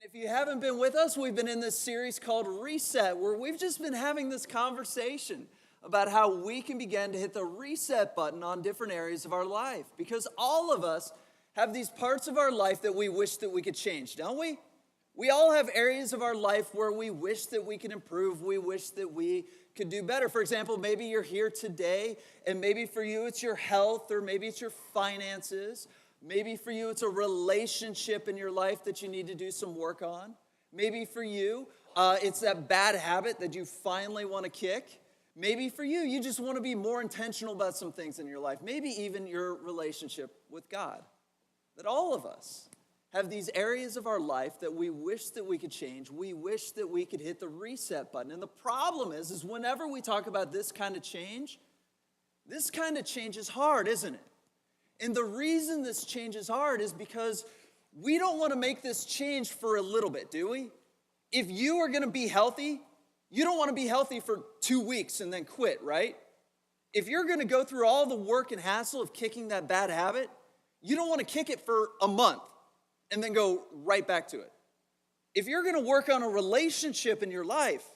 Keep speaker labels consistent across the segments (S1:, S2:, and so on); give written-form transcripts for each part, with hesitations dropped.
S1: If you haven't been with us, we've been in this series called Reset, where we've just been having this conversation about how we can begin to hit the reset button on different areas of our life. Because all of us have these parts of our life that we wish that we could change, don't we? We all have areas of our life where we wish that we could improve, we wish that we could do better. For example, maybe you're here today, and maybe for you it's your health, or maybe it's your finances. Maybe for you, it's a relationship in your life that you need to do some work on. Maybe for you, it's that bad habit that you finally want to kick. Maybe for you, you just want to be more intentional about some things in your life. Maybe even your relationship with God. That all of us have these areas of our life that we wish that we could change. We wish that we could hit the reset button. And the problem is whenever we talk about this kind of change is hard, isn't it? And the reason this change is hard is because we don't want to make this change for a little bit, do we? If you are going to be healthy, you don't want to be healthy for 2 weeks and then quit, right? If you're going to go through all the work and hassle of kicking that bad habit, you don't want to kick it for a month and then go right back to it. If you're going to work on a relationship in your life,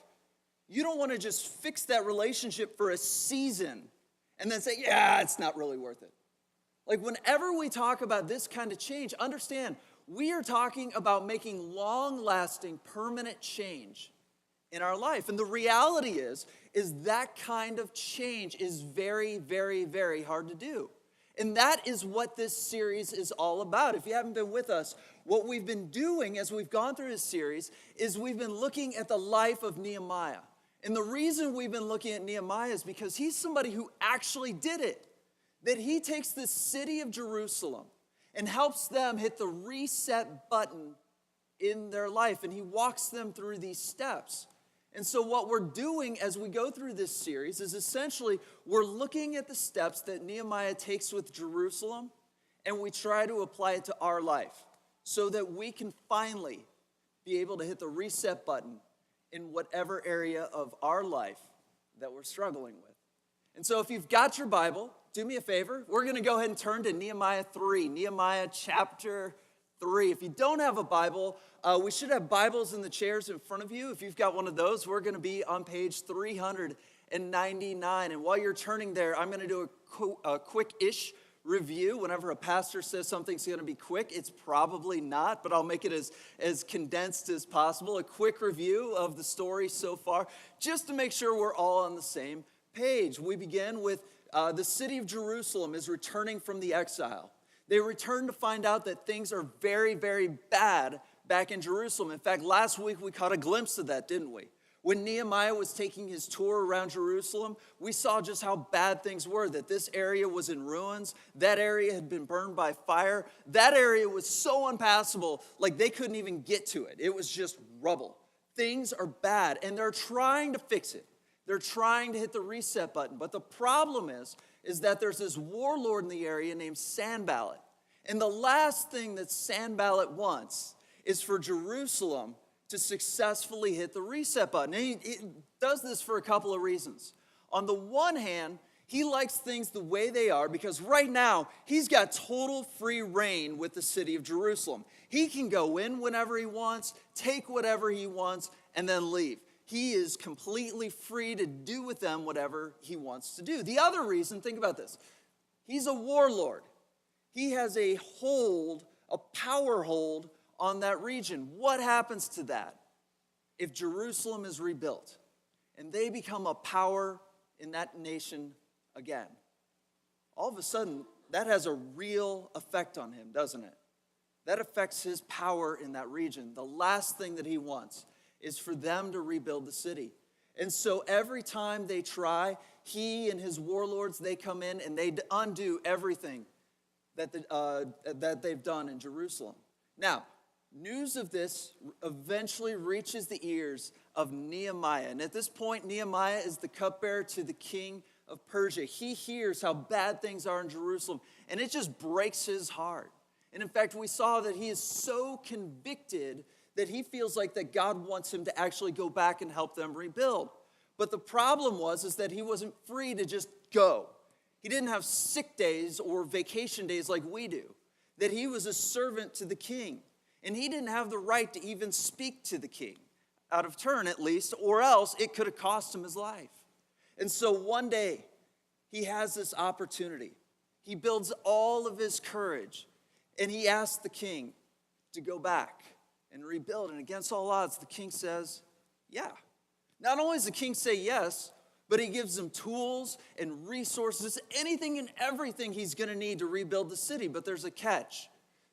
S1: you don't want to just fix that relationship for a season and then say, yeah, it's not really worth it. Like whenever we talk about this kind of change, understand, we are talking about making long-lasting, permanent change in our life. And the reality is that kind of change is very, very, very hard to do. And that is what this series is all about. If you haven't been with us, what we've been doing as we've gone through this series is we've been looking at the life of Nehemiah. And the reason we've been looking at Nehemiah is because he's somebody who actually did it. That he takes the city of Jerusalem and helps them hit the reset button in their life. And he walks them through these steps. And so what we're doing as we go through this series is essentially we're looking at the steps that Nehemiah takes with Jerusalem, and we try to apply it to our life so that we can finally be able to hit the reset button in whatever area of our life that we're struggling with. And so if you've got your Bible, do me a favor. We're going to go ahead and turn to Nehemiah 3, Nehemiah chapter 3. If you don't have a Bible, we should have Bibles in the chairs in front of you. If you've got one of those, we're going to be on page 399. And while you're turning there, I'm going to do a quick-ish review. Whenever a pastor says something's going to be quick, it's probably not, but I'll make it as condensed as possible. A quick review of the story so far, just to make sure we're all on the same page. We begin with the city of Jerusalem is returning from the exile. They return to find out that things are very, very bad back in Jerusalem. In fact, last week we caught a glimpse of that, didn't we? When Nehemiah was taking his tour around Jerusalem, we saw just how bad things were, that this area was in ruins, that area had been burned by fire, that area was so impassable, like they couldn't even get to it. It was just rubble. Things are bad, and they're trying to fix it. They're trying to hit the reset button. But the problem is that there's this warlord in the area named Sanballat. And the last thing that Sanballat wants is for Jerusalem to successfully hit the reset button. And he does this for a couple of reasons. On the one hand, he likes things the way they are because right now, he's got total free reign with the city of Jerusalem. He can go in whenever he wants, take whatever he wants, and then leave. He is completely free to do with them whatever he wants to do. The other reason, think about this. He's a warlord. He has a power hold on that region. What happens to that if Jerusalem is rebuilt and they become a power in that nation again? All of a sudden, that has a real effect on him, doesn't it? That affects his power in that region. The last thing that he wants is for them to rebuild the city. And so every time they try, he and his warlords, they come in and they undo everything that they've done in Jerusalem. Now, news of this eventually reaches the ears of Nehemiah. And at this point, Nehemiah is the cupbearer to the king of Persia. He hears how bad things are in Jerusalem, and it just breaks his heart. And in fact, we saw that he is so convicted that he feels like that God wants him to actually go back and help them rebuild. But the problem is that he wasn't free to just go. He didn't have sick days or vacation days like we do. That he was a servant to the king. And he didn't have the right to even speak to the king, out of turn at least, or else it could have cost him his life. And so one day, he has this opportunity. He builds all of his courage, and he asks the king to go back and rebuild. And against all odds, the king says, yeah. Not only does the king say yes, but he gives him tools and resources, anything and everything he's going to need to rebuild the city. But there's a catch,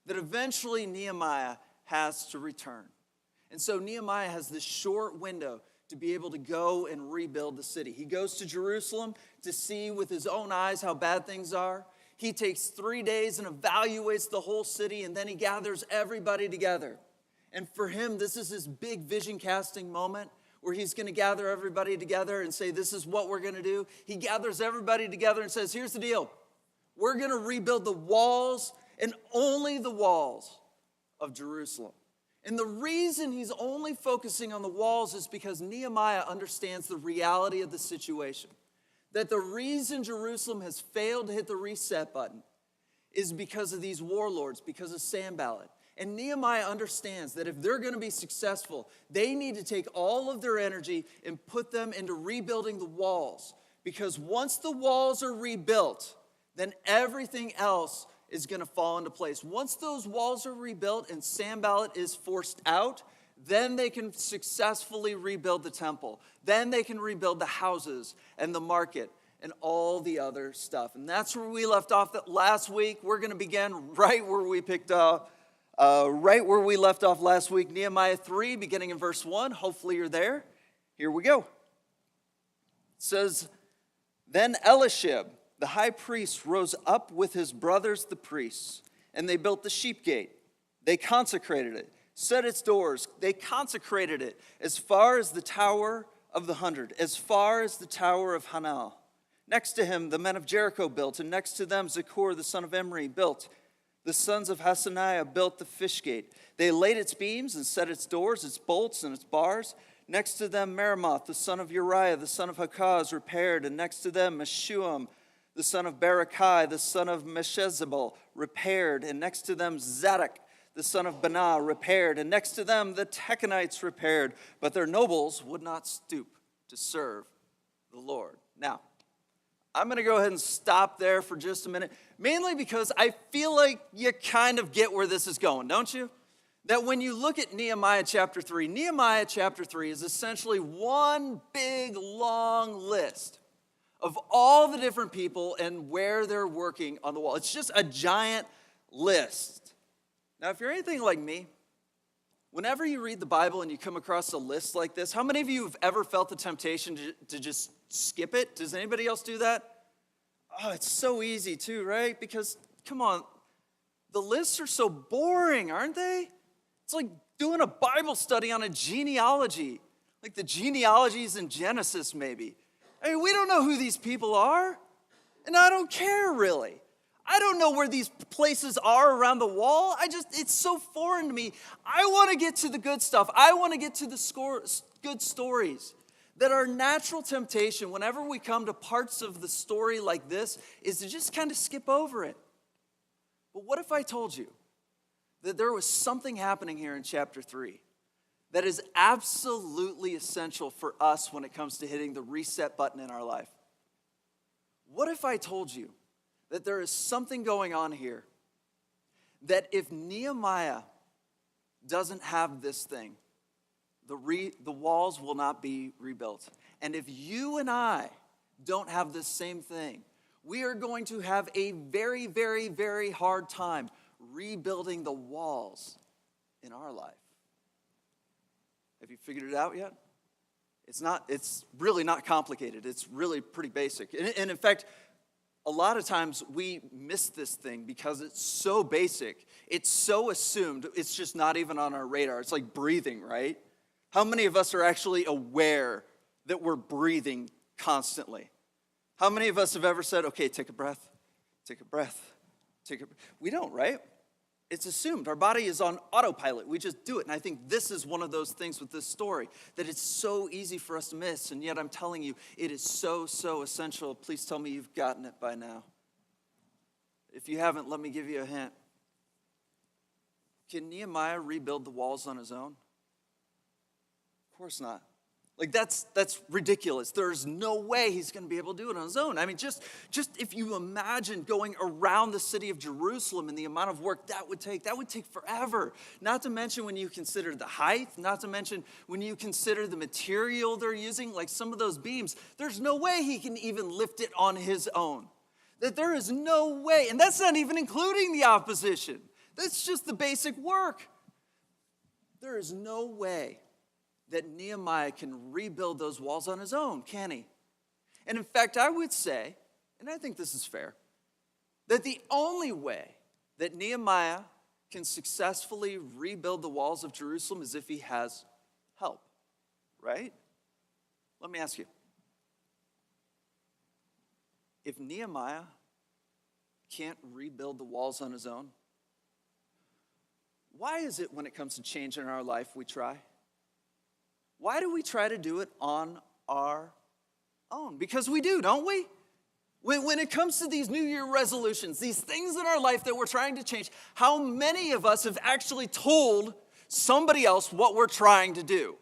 S1: that eventually Nehemiah has to return. And so Nehemiah has this short window to be able to go and rebuild the city. He goes to Jerusalem to see with his own eyes how bad things are. He takes 3 days and evaluates the whole city, and then he gathers everybody together. And for him, this is his big vision casting moment where he's going to gather everybody together and say, this is what we're going to do. He gathers everybody together and says, here's the deal. We're going to rebuild the walls and only the walls of Jerusalem. And the reason he's only focusing on the walls is because Nehemiah understands the reality of the situation. That the reason Jerusalem has failed to hit the reset button is because of these warlords, because of Sanballat. And Nehemiah understands that if they're going to be successful, they need to take all of their energy and put them into rebuilding the walls. Because once the walls are rebuilt, then everything else is going to fall into place. Once those walls are rebuilt and Sanballat is forced out, then they can successfully rebuild the temple. Then they can rebuild the houses and the market and all the other stuff. And that's where we left off last week. We're going to begin right where we picked up, right where we left off last week. Nehemiah 3, beginning in verse 1. Hopefully you're there. Here we go. It says, then Eliashib, the high priest, rose up with his brothers the priests, and they built the sheep gate. They consecrated it, set its doors. They consecrated it as far as the Tower of the 100, as far as the Tower of Hanal. Next to him, the men of Jericho built, and next to them, Zakur, the son of Imri, built. The sons of Hasaniah built the fish gate. They laid its beams and set its doors, its bolts, and its bars. Next to them, Meremoth, the son of Uriah, the son of Hakaz, repaired. And next to them, Meshulam, the son of Barakai, the son of Meshezabel, repaired. And next to them, Zadok, the son of Banah, repaired. And next to them, the Techonites repaired. But their nobles would not stoop to serve the Lord. Now, I'm going to go ahead and stop there for just a minute, mainly because I feel like you kind of get where this is going, don't you? That when you look at Nehemiah chapter 3 is essentially one big, long list of all the different people and where they're working on the wall. It's just a giant list. Now, if you're anything like me, whenever you read the Bible and you come across a list like this, how many of you have ever felt the temptation to just skip it? Does anybody else do that? Oh, it's so easy too, right? Because, come on, the lists are so boring, aren't they? It's like doing a Bible study on a genealogy, like the genealogies in Genesis maybe. I mean, we don't know who these people are, and I don't care really. I don't know where these places are around the wall. It's so foreign to me. I want to get to the good stuff. I want to get to the good stories. That our natural temptation, whenever we come to parts of the story like this, is to just kind of skip over it. But what if I told you that there was something happening here in chapter 3 that is absolutely essential for us when it comes to hitting the reset button in our life? What if I told you that there is something going on here that if Nehemiah doesn't have this thing, the walls will not be rebuilt. And if you and I don't have this same thing, we are going to have a very, very, very hard time rebuilding the walls in our life. Have you figured it out yet? It's really not complicated. It's really pretty basic. And in fact, a lot of times we miss this thing because it's so basic. It's so assumed. It's just not even on our radar. It's like breathing, right? How many of us are actually aware that we're breathing constantly? How many of us have ever said, okay, take a breath, take a breath, take a breath? We don't, right? It's assumed. Our body is on autopilot. We just do it. And I think this is one of those things with this story, that it's so easy for us to miss. And yet I'm telling you, it is so, so essential. Please tell me you've gotten it by now. If you haven't, let me give you a hint. Can Nehemiah rebuild the walls on his own? Of course not. Like, that's ridiculous. There's no way he's going to be able to do it on his own. I mean, just if you imagine going around the city of Jerusalem and the amount of work that would take forever. Not to mention when you consider the height, not to mention when you consider the material they're using, like some of those beams, there's no way he can even lift it on his own. That there is no way, and that's not even including the opposition. That's just the basic work. There is no way that Nehemiah can rebuild those walls on his own, can he? And in fact, I would say, and I think this is fair, that the only way that Nehemiah can successfully rebuild the walls of Jerusalem is if he has help, right? Let me ask you. If Nehemiah can't rebuild the walls on his own, why is it when it comes to change in our life we try? Why do we try to do it on our own? Because we do, don't we? When it comes to these New Year resolutions, these things in our life that we're trying to change, how many of us have actually told somebody else what we're trying to do?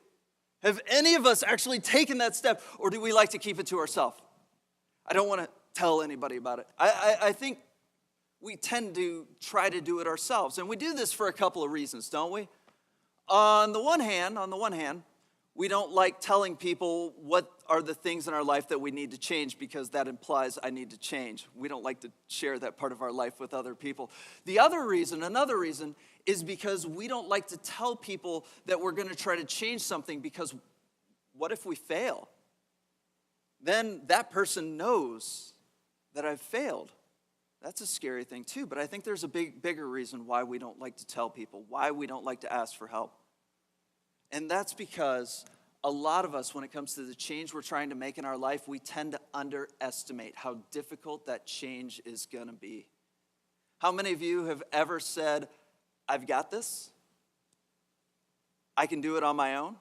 S1: Have any of us actually taken that step, or do we like to keep it to ourselves? I don't want to tell anybody about it. I think we tend to try to do it ourselves, and we do this for a couple of reasons, don't we? On the one hand, we don't like telling people what are the things in our life that we need to change because that implies I need to change. We don't like to share that part of our life with other people. Another reason, is because we don't like to tell people that we're going to try to change something because what if we fail? Then that person knows that I've failed. That's a scary thing too, but I think there's a bigger reason why we don't like to tell people, why we don't like to ask for help. And that's because a lot of us, when it comes to the change we're trying to make in our life, we tend to underestimate how difficult that change is going to be. How many of you have ever said, I've got this? I can do it on my own?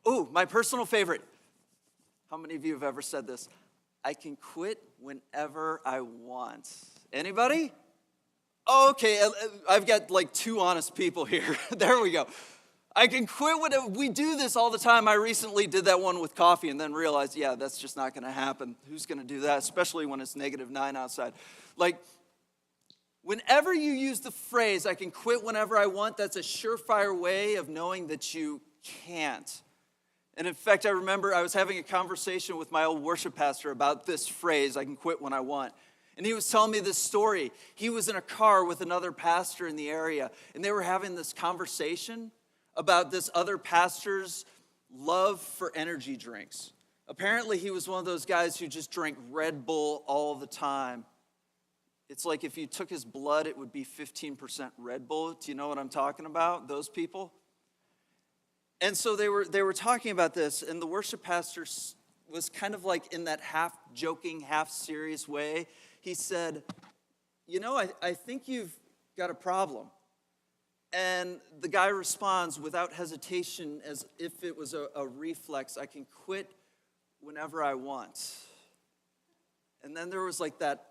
S1: Ooh, my personal favorite. How many of you have ever said this? I can quit whenever I want. Anybody? Oh, okay, I've got like two honest people here. There we go. I can quit when we do this all the time. I recently did that one with coffee and then realized, yeah, that's just not going to happen. Who's going to do that, especially when it's -9 outside? Like, whenever you use the phrase, I can quit whenever I want, that's a surefire way of knowing that you can't. And in fact, I remember I was having a conversation with my old worship pastor about this phrase, I can quit when I want. And he was telling me this story. He was in a car with another pastor in the area, and they were having this conversation about this other pastor's love for energy drinks. Apparently, he was one of those guys who just drank Red Bull all the time. It's like if you took his blood, it would be 15% Red Bull. Do you know what I'm talking about? Those people? And so they were talking about this, and the worship pastor was kind of like in that half-joking, half-serious way. He said, you know, I think you've got a problem. And the guy responds without hesitation as if it was a reflex, I can quit whenever I want. And then there was like that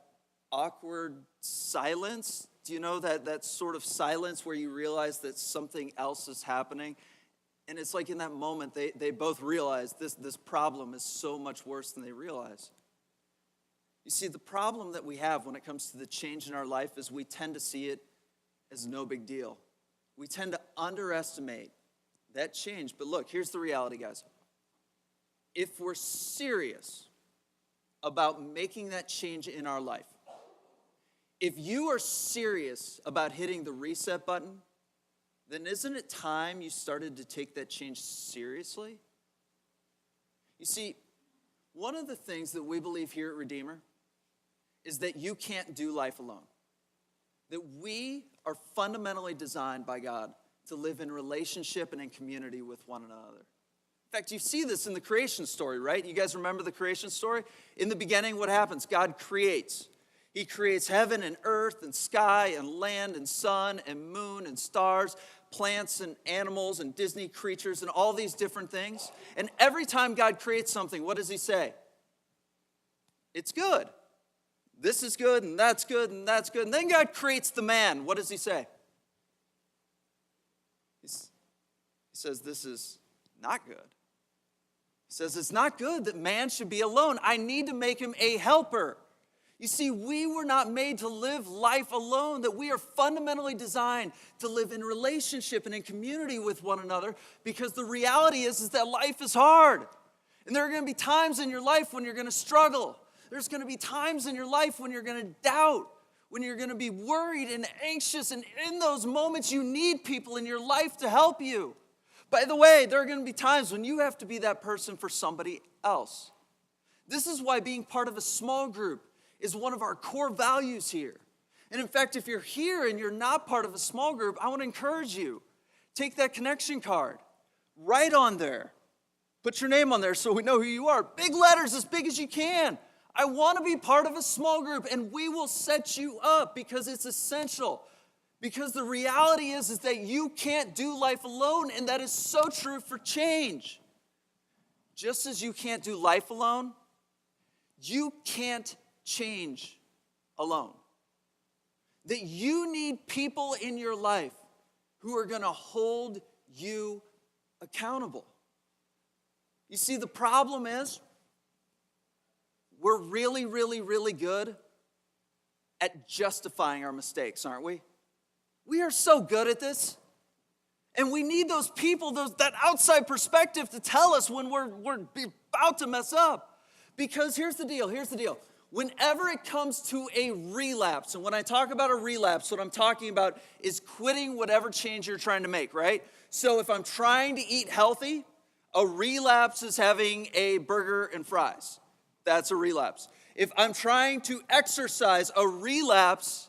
S1: awkward silence. Do you know that sort of silence where you realize that something else is happening? And it's like in that moment, they both realize this problem is so much worse than they realize. You see, the problem that we have when it comes to the change in our life is we tend to see it as no big deal. We tend to underestimate that change. But look, here's the reality, guys. If we're serious about making that change in our life, if you are serious about hitting the reset button, then isn't it time you started to take that change seriously? You see, one of the things that we believe here at Redeemer is that you can't do life alone. That we are fundamentally designed by God to live in relationship and in community with one another. In fact, you see this in the creation story, right? You guys remember the creation story? In the beginning, what happens? God creates. He creates heaven and earth and sky and land and sun and moon and stars, plants and animals and Disney creatures and all these different things. And every time God creates something, what does he say? It's good. This is good, and that's good, and that's good. And then God creates the man. What does he say? He says this is not good. He says it's not good that man should be alone. I need to make him a helper. You see, we were not made to live life alone, that we are fundamentally designed to live in relationship and in community with one another, because the reality is that life is hard. And there are going to be times in your life when you're going to struggle. There's going to be times in your life when you're going to doubt, when you're going to be worried and anxious, and in those moments you need people in your life to help you. By the way, there are going to be times when you have to be that person for somebody else. This is why being part of a small group is one of our core values here. And in fact, if you're here and you're not part of a small group, I want to encourage you. Take that connection card, write on there, put your name on there so we know who you are. Big letters, as big as you can. I want to be part of a small group, and we will set you up because it's essential. Because the reality is that you can't do life alone, and that is so true for change. Just as you can't do life alone, you can't change alone. That you need people in your life who are going to hold you accountable. You see, the problem is we're really, really, really good at justifying our mistakes, aren't we? We are so good at this. And we need those people, that outside perspective to tell us when we're about to mess up. Because here's the deal. Whenever it comes to a relapse, and when I talk about a relapse, what I'm talking about is quitting whatever change you're trying to make, right? So if I'm trying to eat healthy, a relapse is having a burger and fries. That's a relapse. If I'm trying to exercise, a relapse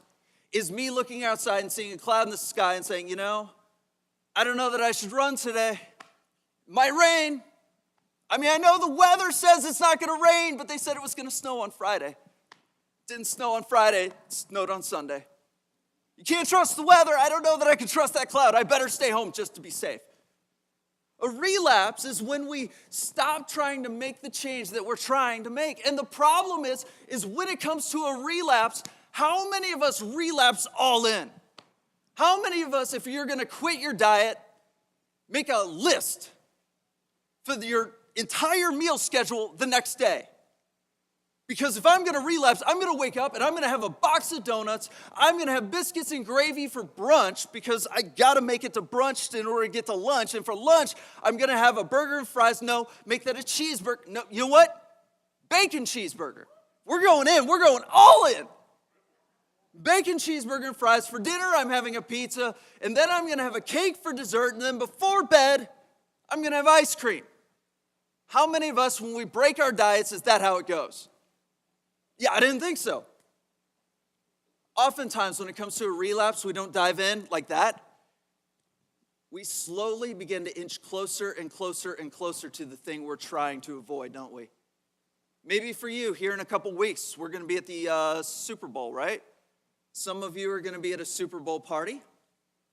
S1: is me looking outside and seeing a cloud in the sky and saying, I don't know that I should run today. It might rain. I know the weather says it's not going to rain, but they said it was going to snow on Friday. It didn't snow on Friday. It snowed on Sunday. You can't trust the weather. I don't know that I can trust that cloud. I better stay home just to be safe. A relapse is when we stop trying to make the change that we're trying to make. And the problem is when it comes to a relapse, how many of us relapse all in? How many of us, if you're going to quit your diet, make a list for your entire meal schedule the next day? Because if I'm going to relapse, I'm going to wake up and I'm going to have a box of donuts. I'm going to have biscuits and gravy for brunch because I got to make it to brunch in order to get to lunch. And for lunch, I'm going to have a burger and fries. No, make that a cheeseburger. No, you know what? Bacon cheeseburger. We're going in. We're going all in. Bacon cheeseburger and fries. For dinner, I'm having a pizza. And then I'm going to have a cake for dessert. And then before bed, I'm going to have ice cream. How many of us, when we break our diets, is that how it goes? Yeah, I didn't think so. Oftentimes, when it comes to a relapse, we don't dive in like that. We slowly begin to inch closer and closer and closer to the thing we're trying to avoid, don't we? Maybe for you, here in a couple weeks, we're going to be at the Super Bowl, right? Some of you are going to be at a Super Bowl party.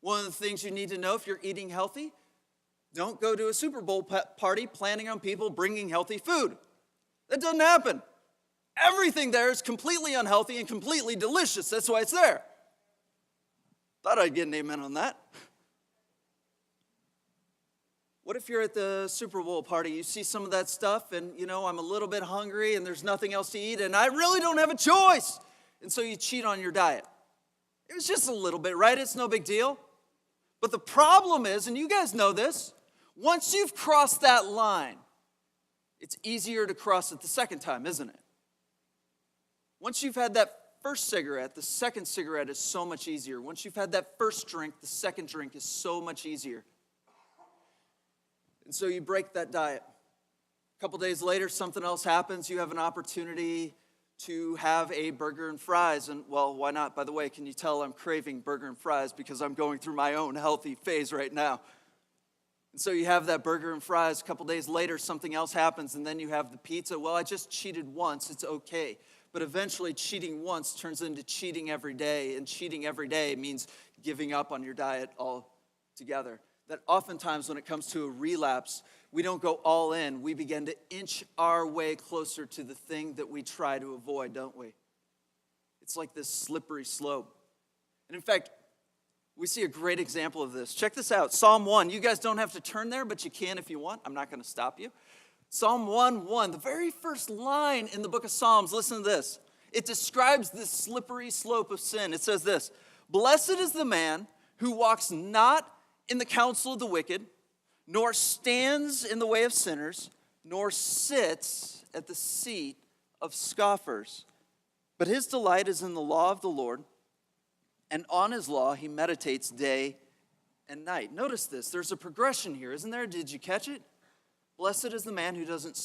S1: One of the things you need to know if you're eating healthy, don't go to a Super Bowl party planning on people bringing healthy food. That doesn't happen. Everything there is completely unhealthy and completely delicious. That's why it's there. Thought I'd get an amen on that. What if you're at the Super Bowl party, you see some of that stuff, and I'm a little bit hungry and there's nothing else to eat, and I really don't have a choice. And so you cheat on your diet. It was just a little bit, right? It's no big deal. But the problem is, and you guys know this, once you've crossed that line, it's easier to cross it the second time, isn't it? Once you've had that first cigarette, the second cigarette is so much easier. Once you've had that first drink, the second drink is so much easier. And so you break that diet. A couple days later, something else happens. You have an opportunity to have a burger and fries. And, well, why not? By the way, can you tell I'm craving burger and fries because I'm going through my own healthy phase right now. And so you have that burger and fries. A couple days later, something else happens, and then you have the pizza. Well, I just cheated once. It's okay. But eventually, cheating once turns into cheating every day. And cheating every day means giving up on your diet altogether. That oftentimes, when it comes to a relapse, we don't go all in. We begin to inch our way closer to the thing that we try to avoid, don't we? It's like this slippery slope. And in fact, we see a great example of this. Check this out. Psalm 1. You guys don't have to turn there, but you can if you want. I'm not going to stop you. Psalm 1:1, the very first line in the book of Psalms, listen to this. It describes this slippery slope of sin. It says this, "Blessed is the man who walks not in the counsel of the wicked, nor stands in the way of sinners, nor sits at the seat of scoffers. But his delight is in the law of the Lord, and on his law he meditates day and night." Notice this. There's a progression here, isn't there? Did you catch it? Blessed is the man who doesn't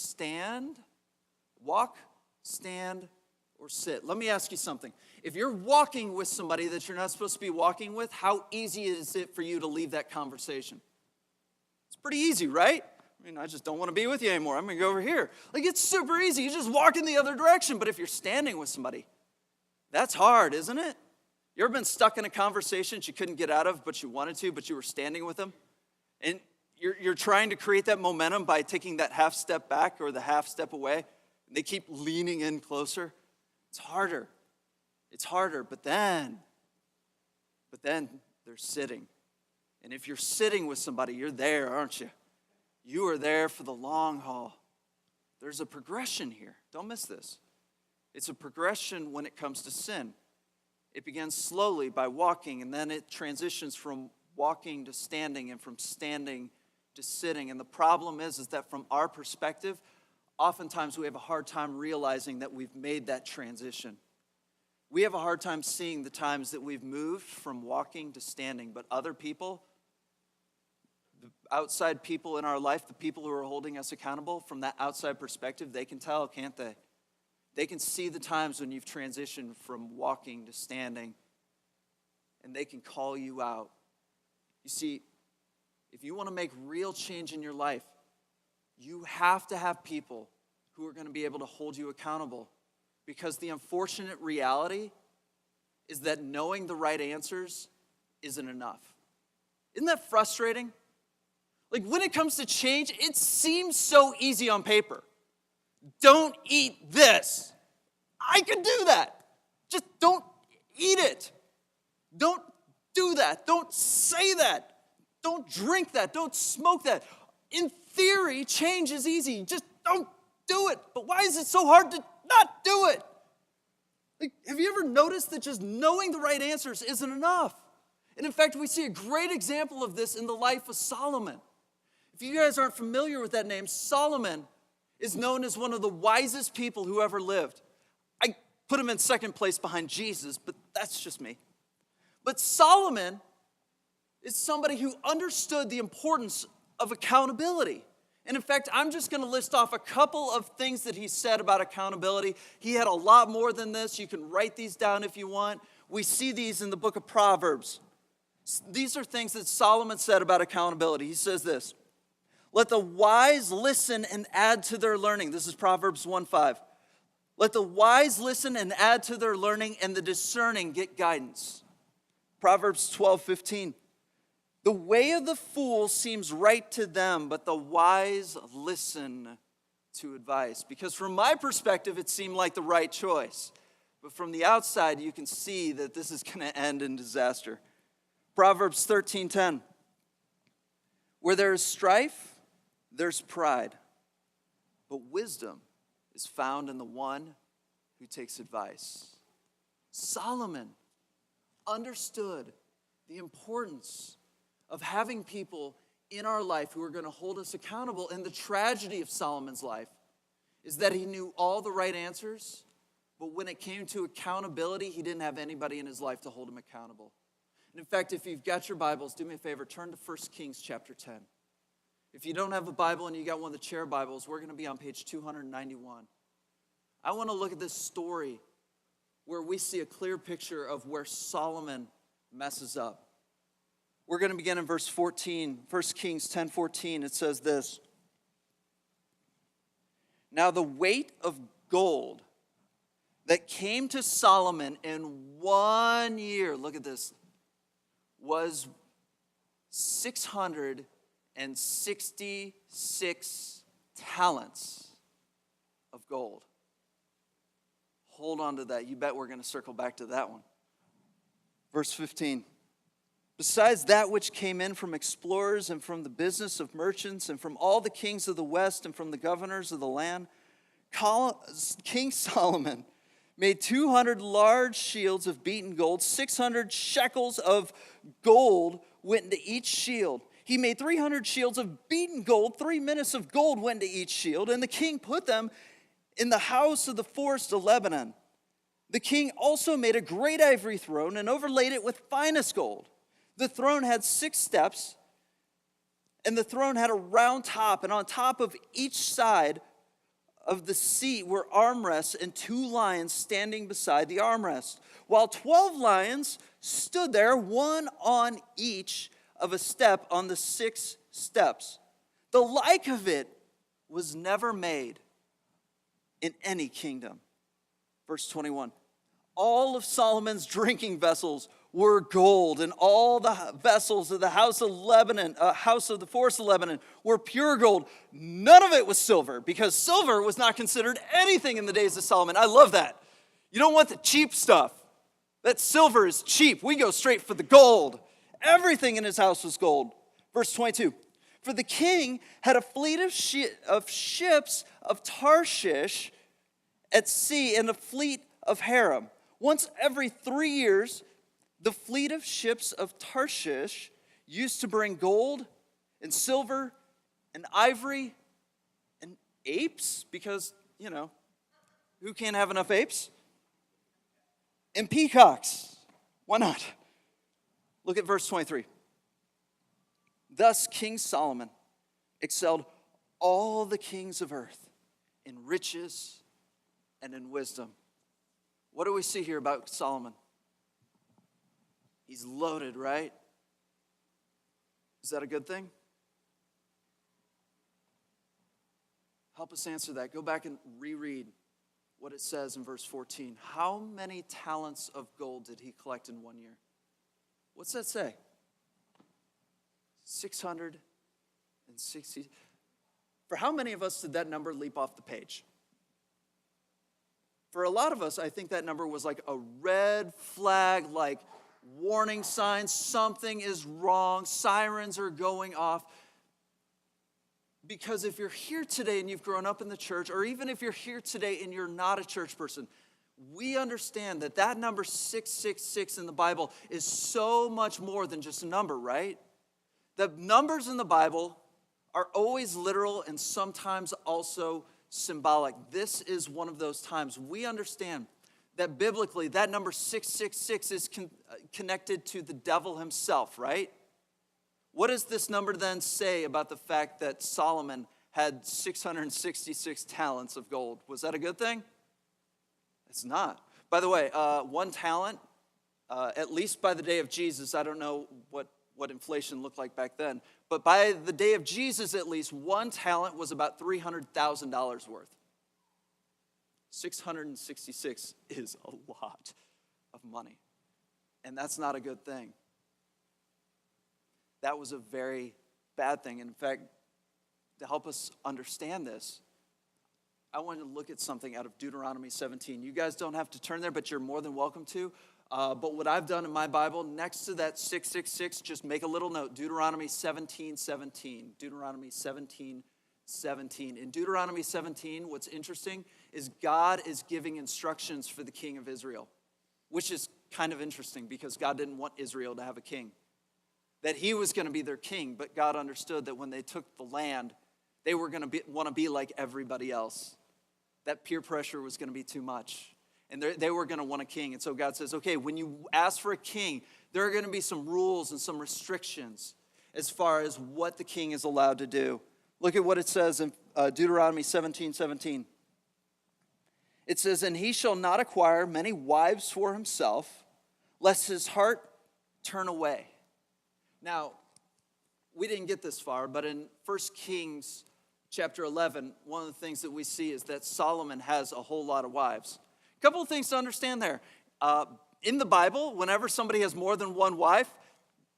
S1: walk, stand, or sit. Let me ask you something. If you're walking with somebody that you're not supposed to be walking with, how easy is it for you to leave that conversation? It's pretty easy, right? I mean, I just don't want to be with you anymore. I'm going to go over here. Like, it's super easy. You just walk in the other direction. But if you're standing with somebody, that's hard, isn't it? You ever been stuck in a conversation that you couldn't get out of, but you wanted to, but you were standing with them? And you're trying to create that momentum by taking that half step back or the half step away. And they keep leaning in closer. It's harder. It's harder. But then they're sitting. And if you're sitting with somebody, you're there, aren't you? You are there for the long haul. There's a progression here. Don't miss this. It's a progression when it comes to sin. It begins slowly by walking, and then it transitions from walking to standing, and from standing to sitting. And the problem is that from our perspective, oftentimes we have a hard time realizing that we've made that transition. We have a hard time seeing the times that we've moved from walking to standing, but other people, the outside people in our life, the people who are holding us accountable, from that outside perspective, they can tell, can't they? They can see the times when you've transitioned from walking to standing, and they can call you out. You see, if you want to make real change in your life, you have to have people who are going to be able to hold you accountable. Because the unfortunate reality is that knowing the right answers isn't enough. Isn't that frustrating? Like, when it comes to change, it seems so easy on paper. Don't eat this. I could do that. Just don't eat it. Don't do that. Don't say that. Don't drink that. Don't smoke that. In theory, change is easy. Just don't do it. But why is it so hard to not do it? Like, have you ever noticed that just knowing the right answers isn't enough? And in fact, we see a great example of this in the life of Solomon. If you guys aren't familiar with that name, Solomon is known as one of the wisest people who ever lived. I put him in second place behind Jesus, but that's just me. But Solomon is somebody who understood the importance of accountability. And in fact, I'm just going to list off a couple of things that he said about accountability. He had a lot more than this. You can write these down if you want. We see these in the book of Proverbs. These are things that Solomon said about accountability. He says this, "Let the wise listen and add to their learning." This is Proverbs 1:5. "Let the wise listen and add to their learning, and the discerning get guidance." Proverbs 12:15. "The way of the fool seems right to them, but the wise listen to advice." Because from my perspective, it seemed like the right choice. But from the outside, you can see that this is going to end in disaster. Proverbs 13:10. "Where there is strife, there's pride. But wisdom is found in the one who takes advice." Solomon understood the importance of having people in our life who are going to hold us accountable. And the tragedy of Solomon's life is that he knew all the right answers, but when it came to accountability, he didn't have anybody in his life to hold him accountable. And in fact, if you've got your Bibles, do me a favor, turn to 1 Kings chapter 10. If you don't have a Bible and you got one of the chair Bibles, we're going to be on page 291. I want to look at this story where we see a clear picture of where Solomon messes up. We're going to begin in verse 14, 1 Kings 10:14. It says this, "Now the weight of gold that came to Solomon in 1 year," look at this, "was 666 talents of gold." Hold on to that. You bet we're going to circle back to that one. Verse 15. Besides that which came in from explorers and from the business of merchants and from all the kings of the west and from the governors of the land, King Solomon made 200 large shields of beaten gold. 600 shekels of gold went into each shield. He made 300 shields of beaten gold. 3 minas of gold went into each shield. And the king put them in the house of the forest of Lebanon. The king also made a great ivory throne and overlaid it with finest gold. The throne had 6 steps, and the throne had a round top, and on top of each side of the seat were armrests and 2 lions standing beside the armrest, while 12 lions stood there, one on each of a step on the 6 steps. The like of it was never made in any kingdom. Verse 21, all of Solomon's drinking vessels were gold, and all the vessels of the house of Lebanon, house of the forest of Lebanon, were pure gold. None of it was silver, because silver was not considered anything in the days of Solomon. I love that. You don't want the cheap stuff. That silver is cheap. We go straight for the gold. Everything in his house was gold. Verse 22, for the king had a fleet of ships of Tarshish at sea and a fleet of Haram. Once every 3 years, the fleet of ships of Tarshish used to bring gold and silver and ivory and apes, because, who can't have enough apes? And peacocks. Why not? Look at verse 23. Thus King Solomon excelled all the kings of earth in riches and in wisdom. What do we see here about Solomon? He's loaded, right? Is that a good thing? Help us answer that. Go back and reread what it says in verse 14. How many talents of gold did he collect in 1 year? What's that say? 660. For how many of us did that number leap off the page? For a lot of us, I think that number was like a red flag, like warning signs, something is wrong, sirens are going off. Because if you're here today and you've grown up in the church, or even if you're here today and you're not a church person, we understand that that number 666 in the Bible is so much more than just a number, right? The numbers in the Bible are always literal and sometimes also symbolic. This is one of those times. We understand that biblically, that number 666 is connected to the devil himself, right? What does this number then say about the fact that Solomon had 666 talents of gold? Was that a good thing? It's not. By the way, 1 talent, at least by the day of Jesus, I don't know what inflation looked like back then, but by the day of Jesus, at least 1 talent was about $300,000 worth. 666 is a lot of money, and that's not a good thing. That was a very bad thing. In fact, to help us understand this, I want to look at something out of Deuteronomy 17. You guys don't have to turn there, but you're more than welcome to. But what I've done in my Bible, next to that 666, just make a little note, Deuteronomy 17:17. Deuteronomy 17:17. In Deuteronomy 17, what's interesting is God is giving instructions for the king of Israel, which is kind of interesting because God didn't want Israel to have a king. That he was going to be their king, but God understood that when they took the land, they were going to want to be like everybody else. That peer pressure was going to be too much. And they were going to want a king. And so God says, okay, when you ask for a king, there are going to be some rules and some restrictions as far as what the king is allowed to do. Look at what it says in Deuteronomy 17:17. It says, and he shall not acquire many wives for himself, lest his heart turn away. Now, we didn't get this far, but in 1 Kings chapter 11, one of the things that we see is that Solomon has a whole lot of wives. A couple of things to understand there. In the Bible, whenever somebody has more than one wife,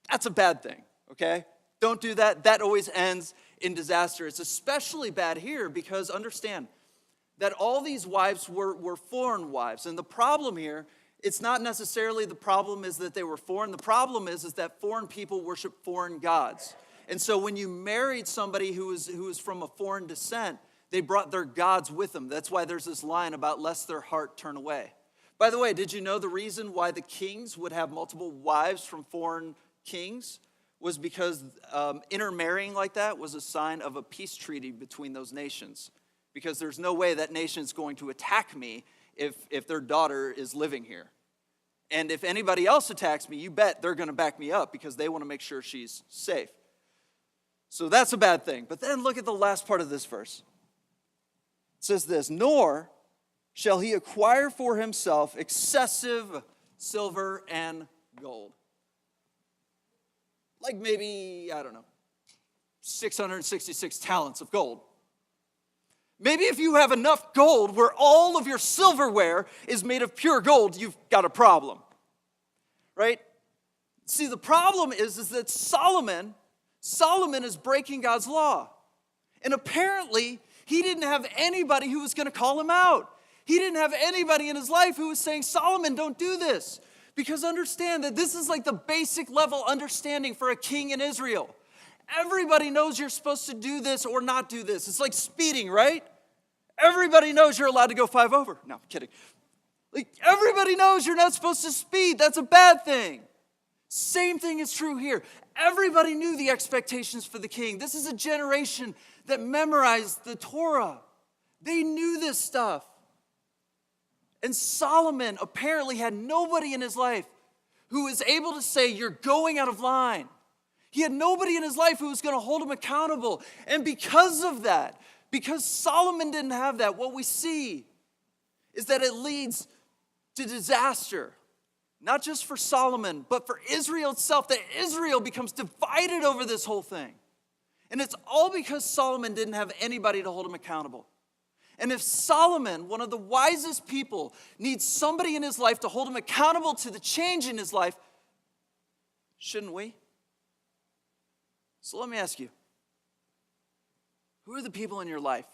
S1: that's a bad thing, okay? Don't do that. That always ends in disaster. It's especially bad here because understand that all these wives were foreign wives. And the problem here It's not necessarily the problem is that they were foreign. The problem is that foreign people worship foreign gods. And so when you married somebody who was from a foreign descent, they brought their gods with them. That's why there's this line about lest their heart turn away. By the way, did you know the reason why the kings would have multiple wives from foreign kings was because intermarrying like that was a sign of a peace treaty between those nations. Because there's no way that nation's going to attack me if their daughter is living here. And if anybody else attacks me, you bet they're going to back me up because they want to make sure she's safe. So that's a bad thing. But then look at the last part of this verse. It says this, nor shall he acquire for himself excessive silver and gold. Like maybe, I don't know, 666 talents of gold. Maybe if you have enough gold where all of your silverware is made of pure gold, you've got a problem, right? See, the problem is that Solomon is breaking God's law. And apparently, he didn't have anybody who was going to call him out. He didn't have anybody in his life who was saying, Solomon, don't do this. Because understand that this is like the basic level understanding for a king in Israel. Everybody knows you're supposed to do this or not do this. It's like speeding, right? Everybody knows you're allowed to go 5 over. No, I'm kidding. Like everybody knows you're not supposed to speed. That's a bad thing. Same thing is true here. Everybody knew the expectations for the king. This is a generation that memorized the Torah. They knew this stuff. And Solomon apparently had nobody in his life who was able to say, you're going out of line. He had nobody in his life who was going to hold him accountable. And because of that, because Solomon didn't have that, what we see is that it leads to disaster. Not just for Solomon, but for Israel itself, that Israel becomes divided over this whole thing. And it's all because Solomon didn't have anybody to hold him accountable. And if Solomon, one of the wisest people, needs somebody in his life to hold him accountable to the change in his life, shouldn't we? So let me ask you, who are the people in your life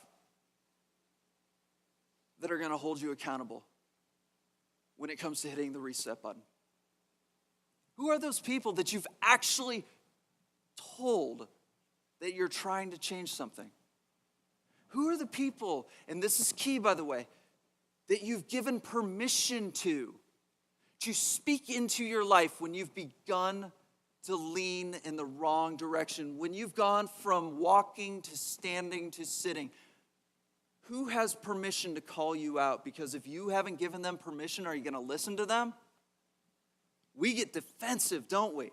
S1: that are going to hold you accountable when it comes to hitting the reset button? Who are those people that you've actually told that you're trying to change something? Who are the people, and this is key by the way, that you've given permission to speak into your life when you've begun to lean in the wrong direction, when you've gone from walking to standing to sitting? Who has permission to call you out? Because if you haven't given them permission, are you going to listen to them? We get defensive, don't we?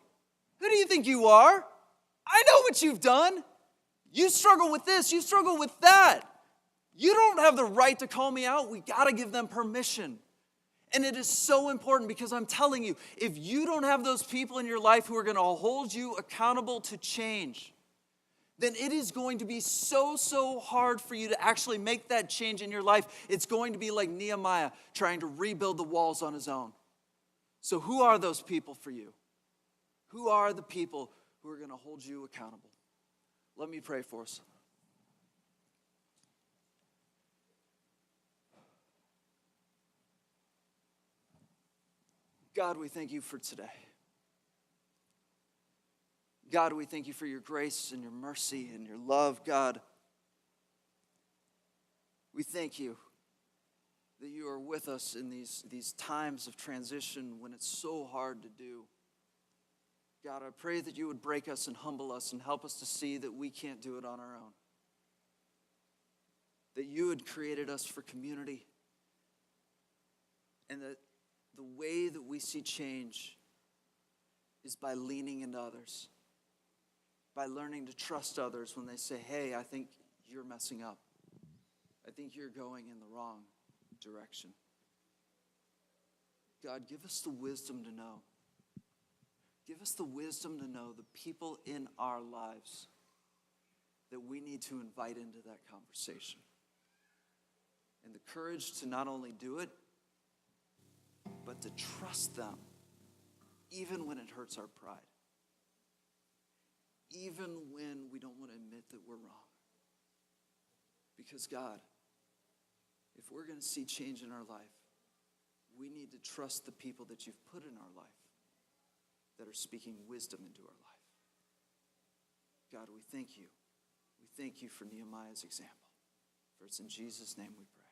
S1: Who do you think you are? I know what you've done. You struggle with this, you struggle with that. You don't have the right to call me out. We got to give them permission. And it is so important because I'm telling you, if you don't have those people in your life who are going to hold you accountable to change, then it is going to be so hard for you to actually make that change in your life. It's going to be like Nehemiah trying to rebuild the walls on his own. So who are those people for you? Who are the people who are going to hold you accountable? Let me pray for us. God, we thank you for today. God, we thank you for your grace and your mercy and your love, God. We thank you that you are with us in these times of transition when it's so hard to do. God, I pray that you would break us and humble us and help us to see that we can't do it on our own. That you had created us for community. And that the way that we see change is by leaning into others. By learning to trust others when they say, hey, I think you're messing up. I think you're going in the wrong direction. God, give us the wisdom to know. Give us the wisdom to know the people in our lives that we need to invite into that conversation. And the courage to not only do it, but to trust them, even when it hurts our pride. Even when we don't want to admit that we're wrong. Because God, if we're going to see change in our life, We need to trust the people that you've put in our life that are speaking wisdom into our life. God, we thank you. We thank you for Nehemiah's example. For it's in Jesus' name we pray.